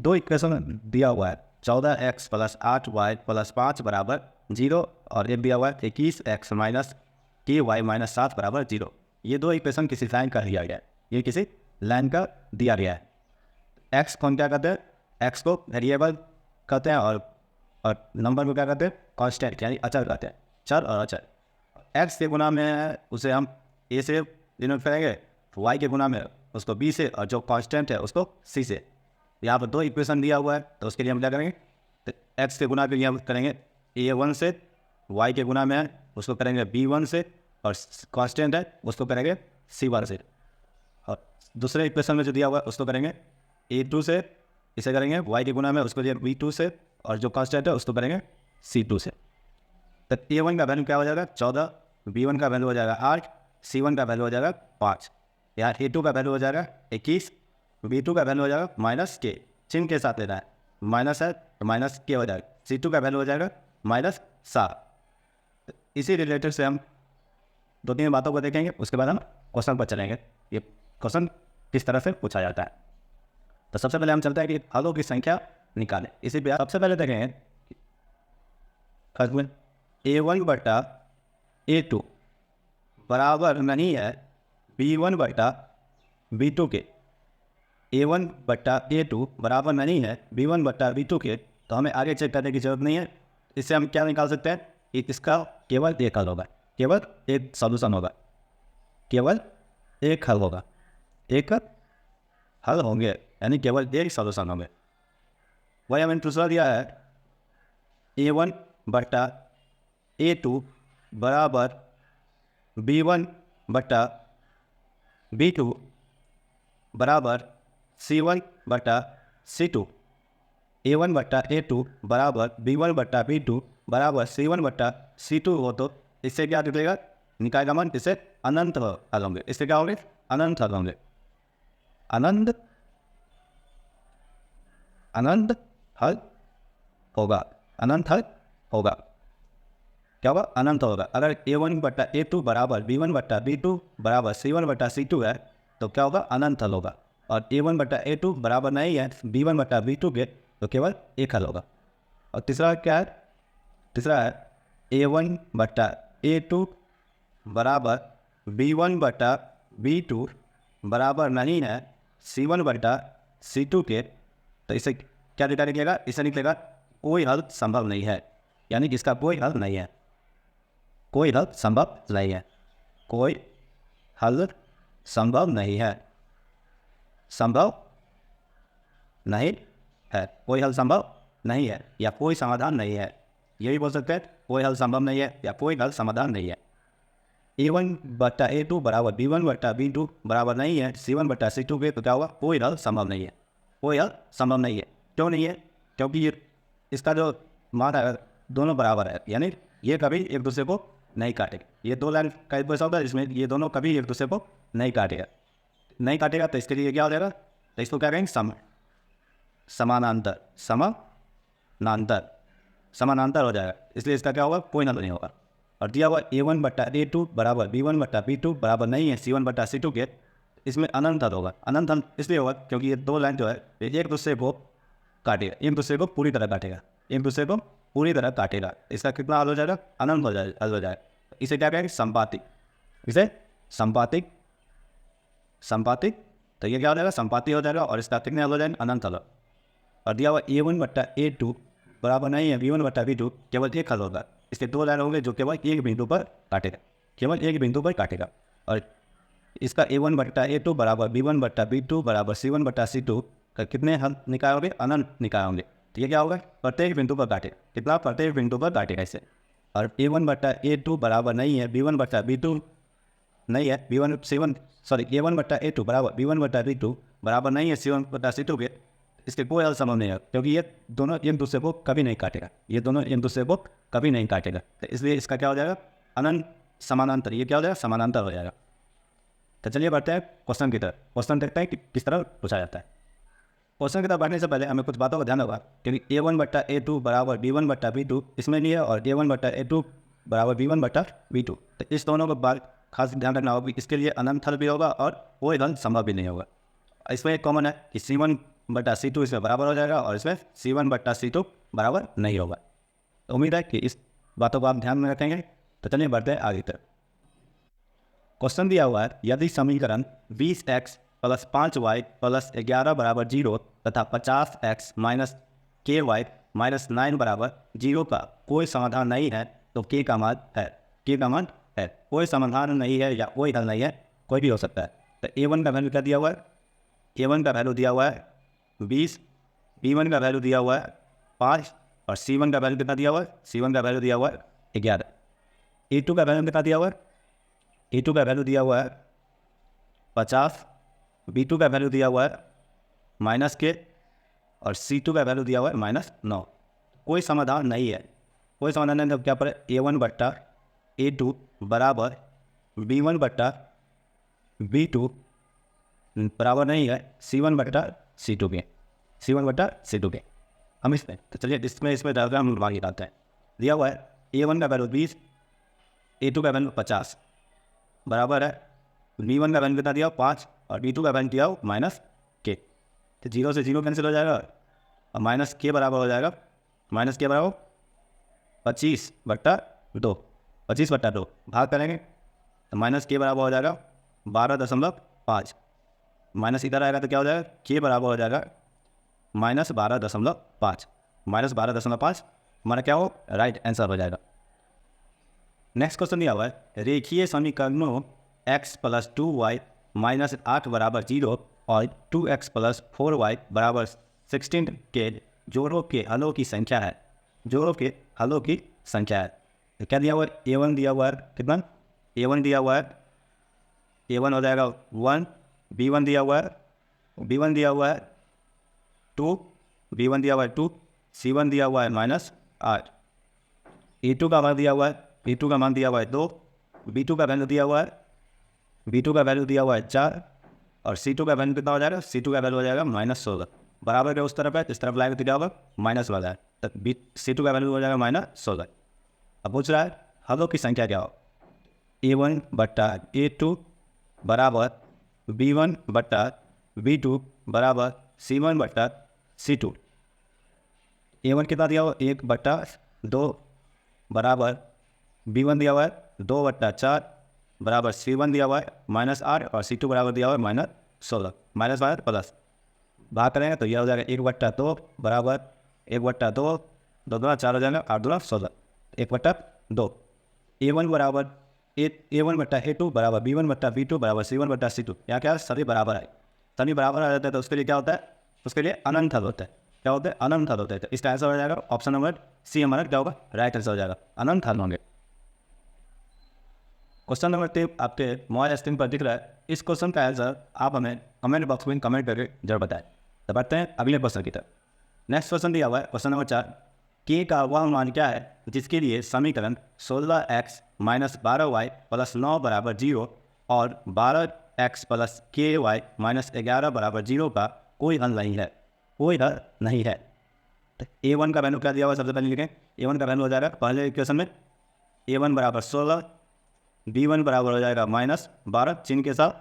दो इक्वेशन दिया हुआ है 14x प्लस 8y प्लस 5 बराबर 0 और ये दिया हुआ है 21x माइनस ky माइनस 7 बराबर 0। ये दो इक्वेशन किसी लाइन का दिया गया है, ये किसी लाइन का दिया गया है। एक्स को हम क्या करते हैं, एक्स को वेरिएबल कहते हैं और नंबर को क्या करते हैं, कांस्टेंट यानी अचर कहते हैं, चर और अचर। एक्स के गुना में है उसे हम ए से डिनोट करेंगे, वाई के गुना में उसको बी से, और जो कांस्टेंट है उसको सी से। यहाँ पर दो इक्वेशन दिया हुआ है तो उसके लिए हम क्या करेंगे, तो एक्स के गुना के लिए हम करेंगे a1 से, वाई के गुना में है उसको करेंगे b1 से, और कांस्टेंट है उसको करेंगे c1 से। और दूसरे इक्वेशन में जो दिया हुआ है उसको करेंगे a2 से, इसे करेंगे y के गुना में उसको दिया b2 से, और जो कांस्टेंट है उसको करेंगे c2 से। तो a1 का वैल्यू क्या हो जाएगा 14, b1 का वैल्यू हो जाएगा 8, c1 का वैल्यू हो जाएगा 5। यहाँ a2 का वैल्यू हो जाएगा 21, b2 का वैल्यू हो जाएगा माइनस के, चिन्ह के साथ लेना है, माइनस है तो माइनस के हो जाएगा, c2 का वैल्यू हो जाएगा माइनस 7। इसी रिलेटेड से हम दो तीन बातों को देखेंगे, उसके बाद हम क्वेश्चन पर चलेंगे, ये क्वेश्चन किस तरह से पूछा जाता है। तो सबसे पहले हम चलते हैं कि हलों की संख्या निकालें। इसी पे सबसे पहले देखेंगे a1 बटा a2 बराबर नहीं है b1 बटा b2 के। a1 बटा a2 बराबर नहीं है b1 बटा b2 के, तो हमें आगे चेक करने की जरूरत नहीं है। इससे हम क्या निकाल सकते हैं, इसका केवल एक हल होगा, केवल एक सॉल्यूशन होगा, केवल एक हल होगा, एक हल होंगे, यानी केवल एक सॉल्यूशन होंगे। वही हमें दूसरा दिया है a1 बटा a2 बराबर b1 बटा b2 बराबर c1 बटा c2। a1 बटा a2 बराबर b1 बटा b2 बराबर c1 बटा c2 हो तो इससे क्या निकलेगा, निकाय का मान इससे अनंत हल होंगे, इससे क्या होंगे, अनंत हल होंगे, अनंत अनंत हल होगा, अनंत हल होगा, क्या होगा, अनंत होगा। अगर a1 बटा a2 बराबर b1 बटा b2 बराबर c1 बटा c2 है तो क्या होगा, अनंत हल होगा। और a1 बटा a2 बराबर नहीं है b1 बटा b2 के, तो केवल एक हल होगा। और तीसरा क्या है, तीसरा है a1 बटा a2 बराबर b1 बटा b2 बराबर नहीं है c1 बटा c2 के, तो इसे क्या डेटा निकलेगा, इसे निकलेगा कोई हल संभव नहीं है, यानी इसका कोई हल नहीं है, कोई हल संभव नहीं है, कोई हल संभव नहीं है, संभव नहीं है, कोई हल संभव नहीं है या कोई समाधान नहीं है, यही बोल सकते हैं, कोई हल संभव नहीं है या कोई हल समाधान नहीं है। a1 बटा a2 बराबर b1 बटा b2 बराबर नहीं है c1 बटा c2 के, तो क्या होगा, कोई हल संभव नहीं है, कोई हल संभव नहीं है। क्यों नहीं है, क्योंकि ये इसका जो मान है दोनों बराबर है, यानी ये कभी एक दूसरे को नहीं काटेगा। ये दो लाइन का ऐसा होता है जिसमें ये दोनों कभी एक दूसरे को नहीं काटेगा, नहीं काटेगा, तो इसके लिए क्या हो जाएगा, तो इसको क्या कहेंगे, समानांतर, समानांतर, समानांतर हो जाएगा, इसलिए इसका क्या होगा, कोई हल नहीं होगा। और दिया हुआ a1 बटा a2 बराबर b1 बटा b2 बराबर नहीं है c1 बटा c2 के, इसमें अनंत हल होगा। अनंत हल इसलिए होगा क्योंकि ये दो लाइन जो है एक दूसरे को काटेगा, एक दूसरे को पूरी तरह काटेगा, एक दूसरे को पूरी तरह काटेगा। इसका कितना हल हो जाएगा, अनंत हो जाएगा, हल हो जाएगा। इसे क्या कहेंगे, संपातिक, इसे संपातिक, संपातिक, तो ये क्या हो जाएगा, संपाति हो जाएगा, और इसका कितने हल हो जाएगा, अनंत हल। और दिया हुआ a1 बटा a2 बराबर नहीं है b1 बटा b2, केवल एक हल होगा। इसके दो लाइन होंगे जो केवल एक बिंदु पर काटेगा, केवल एक बिंदु पर काटेगा। और इसका a1 बटा a2 बराबर b1 बटा b2 बराबर c1 बटा c2 का कितने हल निकाय होंगे, अनंत निकाय होंगे। तो ये क्या होगा, प्रत्येक बिंदु पर काटेगा, कितना, प्रत्येक बिंदु पर काटेगा इसे। और a1 बटा a2 बराबर नहीं है b1 बटा b2, नहीं है b1 c1 सॉरी a1 बटा a2 बराबर b1 बटा b2 बराबर नहीं है c1 बटा c2 के, इसके कोई हल संभव नहीं है, क्योंकि ये दोनों एक दूसरे को कभी नहीं काटेगा, ये दोनों एक दूसरे को कभी नहीं काटेगा। तो इसलिए इसका क्या हो जाएगा, अनंत समानांतर, ये क्या हो जाएगा, समानांतर हो जाएगा। तो चलिए बढ़ते हैं क्वेश्चन की तरफ। क्वेश्चन देखते हैं कि किस तरह पूछा जाता है। क्वेश्चन की तरफ बढ़ने से पहले हमें कुछ बातों का ध्यान होगा, क्योंकि a1 बटा a2 बराबर b1 बटा b2 इसमें नहीं है, और a1 बटा a2 बराबर b1 बटा b2, तो इस दोनों को बात खास ध्यान रखना होगा कि इसके लिए अनंत हल भी होगा और कोई हल संभव भी नहीं होगा। इसमें एक कॉमन है कि c1 बटा C2 इसमें बराबर हो जाएगा और इसमें C1 बटा C2 बराबर नहीं होगा। तो उम्मीद है कि इस बातों को आप ध्यान में रखेंगे। तो चलिए बढ़ते हैं आगे तक। क्वेश्चन दिया हुआ है, यदि समीकरण 20x प्लस 5y प्लस 11 बराबर 0 तथा 50x माइनस KY माइनस 9 बराबर 0 का कोई समाधान नहीं है तो K का मान है। K का मान है, कोई समाधान नहीं है या कोई हल नहीं है, कोई भी हो सकता है। तो A1 का वैल्यू क्या दिया हुआ है? A1 का वैल्यू दिया हुआ है 20, B1 का वैल्यू दिया हुआ है 5 और C1 का वैल्यू कितना दिया हुआ है? C1 का वैल्यू दिया हुआ है 11। A2 का वैल्यू कितना दिया हुआ है? A2 का वैल्यू दिया हुआ है 50, B2 का वैल्यू दिया हुआ है माइनस K और C2 का वैल्यू दिया हुआ है -9। कोई समाधान नहीं है, कोई समाधान नहीं। तो क्या पर A1 बट्टा A2 बराबर B1 बट्टा B2 बराबर नहीं है C1 बट्टा C2 के, C1 बट्टा C2 के। हम इसमें तो चलिए इसमें डायग्राम हम निकालते हैं। दिया हुआ है A1 का वैल्यू 20, A2 का वैल्यू 50 बराबर है B1 का वैल्यू कितना दिया 5 और B2 का वैल्यू दिया -K। तो 0 से 0 कैंसिल हो जाएगा और -K बराबर हो जाएगा -K बराबर 25 बट्टा 2, 25 बट्टा 2 भाग करेंगे तो -K बराबर हो जाएगा 12.5। माइनस इधर आएगा तो क्या हो जाएगा? K बराबर हो जाएगा -12.5। -12.5 हमारा क्या हो? राइट आंसर हो जाएगा। नेक्स्ट क्वेश्चन दिया हुआ है, रेखीय समीकरणों x प्लस 2y माइनस 8 बराबर 0 और 2x प्लस 4y बराबर 16 के जोड़ों के हलों की संख्या है। जोड़ों के हलों की संख्या है। तो क्या दिया हुआ है? A1 दिया हुआ है कितना? A1 दिया हुआ है, A1 हो जाएगा 1, B1 दिया हुआ है, B1 दिया हुआ है 2, B1 दिया हुआ है 2, C1 दिया हुआ है -8, A2 का मान दिया हुआ है, B2 का मान दिया हुआ है 2, B2 का वैल्यू दिया हुआ है, B2 का वैल्यू दिया हुआ है 4 और C2 का वैल्यू कितना हो जाएगा? C2 का वैल्यू हो जाएगा -16। बराबर क्या उस तरफ है, इस तरफ लाएगा तो क्या होगा? माइनस वाला है, तो C2 का वैल्यू हो जाएगा -16। अब पूछ रहा है हलों की संख्या क्या हो? A1 बट्टा A2 बराबर B1 बट्टा B2 बराबर C1 बट्टा C2। A1 कितना दिया हुआ? 1 बट्टा 2 बराबर B1 दिया हुआ है 2 बट्टा 4 बराबर C1 दिया हुआ है -8 और C2 बराबर दिया हुआ है -16। माइनस वाला प्लस भाग करेंगे तो यह हो जाएगा 1 बट्टा 2 बराबर 1 बट्टा 2, 2 दूना 4 हो जाएगा, 8 दूना 16, 1 बट्टा 2। A1 बराबर A1 बट्टा A2 बराबर B1 बट्टा B2 बराबर C1 बट्टा C2। यहाँ क्या है? सभी बराबर है, सभी बराबर आ जाता है तो उसके लिए क्या होता है? उसके लिए अनंत हल होता है। क्या होता है? अनंत हल होता है। तो इसका आंसर हो जाएगा ऑप्शन नंबर सी हमारा क्या होगा? राइट आंसर हो जाएगा, अनंत हल होंगे। क्वेश्चन नंबर 3 आपके मोबाइल स्क्रीन पर दिख रहा है। इस क्वेश्चन का आंसर आप हमें कमेंट बॉक्स में कमेंट करके जरूर बताएं। तो बढ़ते हैं अगले क्वेश्चन की तरफ। नेक्स्ट क्वेश्चन दिया हुआ है क्वेश्चन नंबर 4, K का वह मान क्या है जिसके लिए समीकरण 16x माइनस 12y प्लस 9 बराबर 0 और 12x प्लस KY माइनस 11 बराबर 0 का कोई हल नहीं है, कोई हल नहीं है। तो A1 का वैल्यू क्या दिया हुआ है? सबसे पहले लिखें A1 का वैल्यू हो जाएगा पहले इक्वेशन में A1 बराबर 16, B1 बराबर हो जाएगा -12 चिन्ह के साथ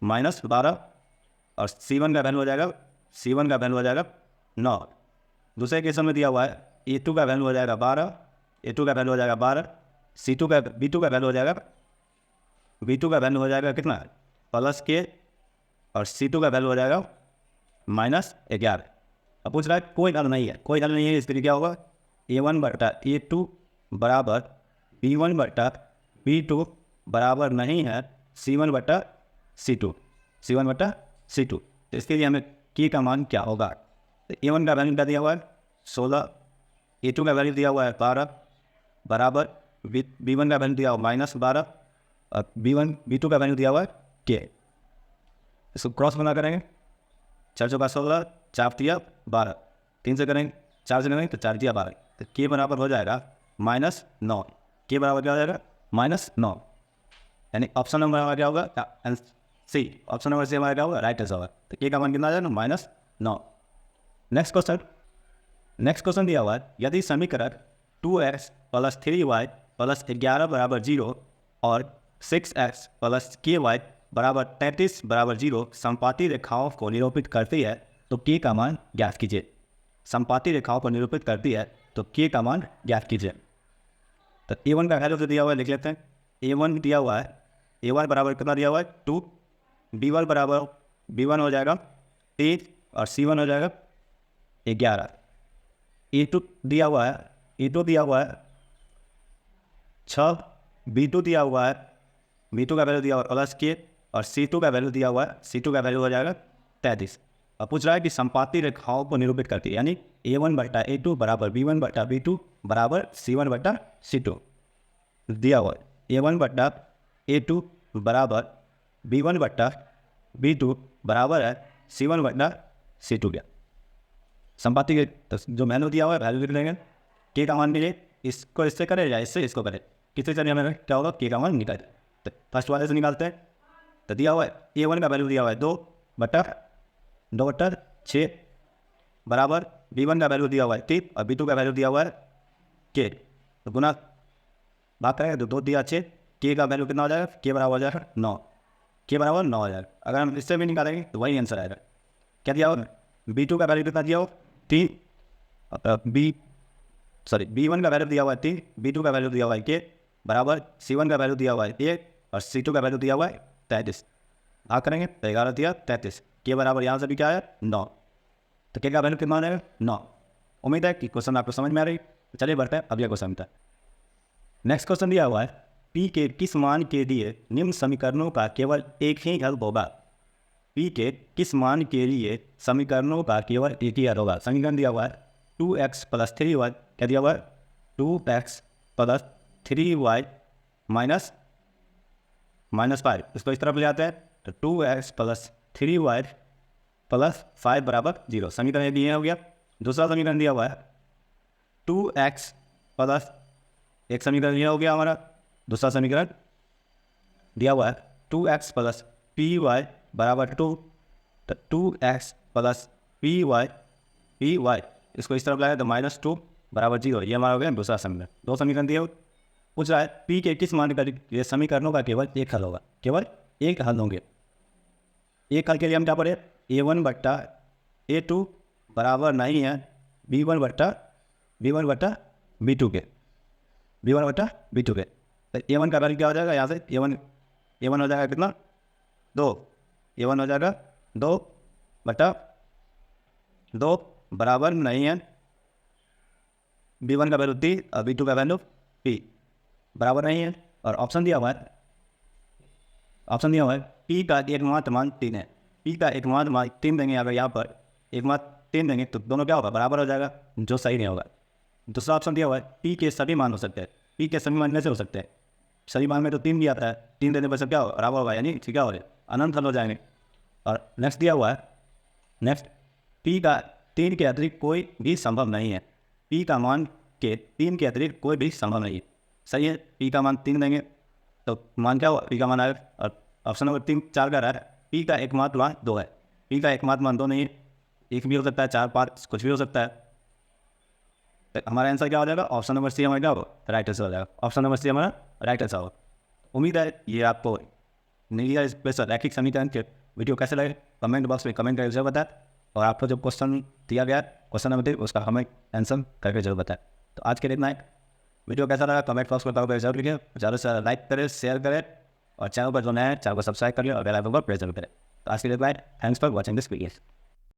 -12 और C1 का वैल्यू हो जाएगा, C1 का वैल्यू हो जाएगा 9। दूसरे इक्वेशन में दिया हुआ है A2 का वैल्यू हो जाएगा 12, A2 का वैल्यू हो जाएगा 12, B2 का वैल्यू हो जाएगा, B2 का वैल्यू हो जाएगा कितना? +K और C2 का वैल्यू हो जाएगा -11। अब पूछ रहा है कोई हल नहीं है, कोई हल नहीं है, इसके लिए क्या होगा? A1 बट्टा A2 बराबर B1 बट्टा B2 बराबर नहीं है C1 बट्टा C2, C1 बट्टा C2। तो इसके लिए हमें K का मान क्या होगा? तो A1 का वैल्यू क्या दिया हुआ है? 16, A2 का वैल्यू दिया हुआ है 12 बराबर B1 का वैल्यू दिया हुआ है -12 और B2 का वैल्यू दिया हुआ है K। इसको क्रॉस बना करेंगे, 4 चौका 16, 4 तिया 12, 3 से करेंगे 4 से करेंगे तो 4 तिया 12, तो K बराबर हो जाएगा -9। K बराबर क्या हो जाएगा? -9। यानी ऑप्शन नंबर हमारा क्या होगा? सी। ऑप्शन नंबर सी हमारा क्या होगा? राइट आंसर होगा। तो K का मान कितना आ जाएगा? -9। नेक्स्ट क्वेश्चन दिया हुआ है, यदि समीकरण 2x प्लस 3y प्लस 11 बराबर 0 और 6x प्लस KY बराबर 33 बराबर 0 समपाती रेखाओं को निरूपित करती है तो के का मान ज्ञात कीजिए। संपाती रेखाओं को निरूपित करती है तो के का मान ज्ञात कीजिए। तो A1 का वैल्यू जो दिया हुआ है लिख लेते हैं। A1 दिया हुआ है, A1 बराबर कितना दिया हुआ है 2, B1 बराबर B1 हो जाएगा 3 और C1 हो जाएगा 11। A2 दिया हुआ है, A2 दिया हुआ है 6, B2 दिया हुआ है, B2 का वैल्यू दिया हुआ है प्लस के और C2 का वैल्यू दिया हुआ है, C2 का वैल्यू हो जाएगा 33। अब पूछ रहा है कि संपाती रेखाओं को निरूपित करती है, यानी A1 बटा A2 बराबर B1 बटा B2 बराबर C1 बटा C2 दिया हुआ है। A1 बटा A2 बराबर B1 बटा B2 बराबर है C1 बटा C2 का संपाती के तो जो वैल्यू दिया हुआ है वैल्यू लिख लेंगे। के का मान मिले, इसको इससे करें या इससे इसको करें, किससे चलिए हमें क्या होगा के का मान निकाल। तो फर्स्ट वाले से निकालते हैं। तो दिया हुआ है A1 का वैल्यू दिया हुआ है 2 बटा 6 बराबर B1 का वैल्यू दिया हुआ है 3 और B2 का वैल्यू दिया हुआ है के। तो गुना बात करेंगे तो 2 दिया 6, के का वैल्यू कितना हो जाएगा, के बराबर हो जाएगा 9, के बराबर 9 हो जाएगा। अगर हम इससे भी निकालेंगे तो वही आंसर आएगा। क्या दिया होगा, B2 का वैल्यू कितना दिया हो 3, B1 का वैल्यू दिया हुआ है 3, B2 का वैल्यू दिया हुआ है के बराबर C1 का वैल्यू दिया हुआ है 1 और C2 का वैल्यू दिया हुआ है 33। भाग करेंगे तो 11 दिया 33, के बराबर यहाँ से भी क्या है 9। तो के का वैल्यू कितना आएगा 9। उम्मीद है कि क्वेश्चन आपको समझ में आ रही। चलिए बढ़ते हैं अगले क्वेश्चन तक। नेक्स्ट क्वेश्चन दिया हुआ है पी के किस मान के लिए निम्न समीकरणों का केवल एक ही हल होगा। पी के किस मान के लिए समीकरणों का केवल एक ही हल होगा। समीकरण दिया हुआ है 2x + 3y, क्या दिया हुआ है 2x + 3y माइनस 5। इसको इस तरफ ले जाते हैं तो 2x + 3y + 5 बराबर 0। समीकरण ये दिए हो गया। दूसरा समीकरण दिया हुआ है 2x + एक समीकरण यह हो गया हमारा। दूसरा समीकरण दिया हुआ है 2x + py बराबर 2, तो 2x + py इसको इस तरफ लाया तो -2 बराबर 0। ये हमारा हो गया दूसरा समीकरण। 2 समीकरण दिए। पूछ रहा है पी के किस मान का ये समीकरणों का केवल एक हल होगा, केवल एक हल होंगे। एक हल के लिए हम क्या पढ़े, A1 बट्टा A2 बराबर नहीं है B1 बट्टा B2 के, B1 बट्टा B2 के। तो A1 का वैल्यू क्या हो जाएगा, यहाँ से A1 हो जाएगा कितना 2, A1 हो जाएगा 2 बट्टा 2 बराबर नहीं है B1 का वैल्यू 3 और B2 का वैल्यू P बराबर नहीं है। और ऑप्शन दिया हुआ है P का एकमात्र मान 3 है। P का एकमात्र मान 3 देंगे, अगर यहाँ पर एकमात्र 3 देंगे तो दोनों क्या होगा बराबर हो जाएगा, जो सही नहीं होगा। दूसरा ऑप्शन दिया हुआ है P के सभी मान हो सकते हैं। P के सभी मान कैसे हो सकते हैं, सभी मान में तो 3 भी आता है, 3 देने पर सब क्या हो बराबर होगा, यानी क्या हो रहे अनंत हल हो जाएंगे। और नेक्स्ट दिया हुआ है P का 3 के अतिरिक्त कोई भी संभव नहीं है। P का मान के 3 के अतिरिक्त कोई भी संभव नहीं है। सही है, P का मान 3 देंगे तो मान क्या हुआ, P का मान आएगा। और ऑप्शन नंबर 3 4 का रहा है P का एकमात्र मान 2 है। P का एकमात्र मान 2 नहीं है, 1 भी हो सकता है, 4 5 कुछ भी हो सकता है। तो हमारा आंसर क्या हो जाएगा, ऑप्शन नंबर सी हमारा क्या होगा राइट आंसर हो जाएगा। ऑप्शन नंबर सी हमारा राइट आंसर होगा। उम्मीद है ये आपको नीलिया स्पेशल रैखिक समीकरण के वीडियो कैसे लगे कमेंट बॉक्स में कमेंट करके जरूर बताएं। और आपको जो क्वेश्चन दिया गया क्वेश्चन नंबर 3 उसका हमें आंसर करके जरूर बताएं। तो आज के लिए इतना है। वीडियो कैसा लगा कमेंट बॉक्स में बताओ, जरूर लिखिए। ज़्यादा से ज़्यादा लाइक करें, शेयर करें और चैनल पर जो नया है चैनल को सब्सक्राइब कर लिया और बेल आइकन को प्रेस जरूर करें। तो आज के लिए bye, thanks for watching this video.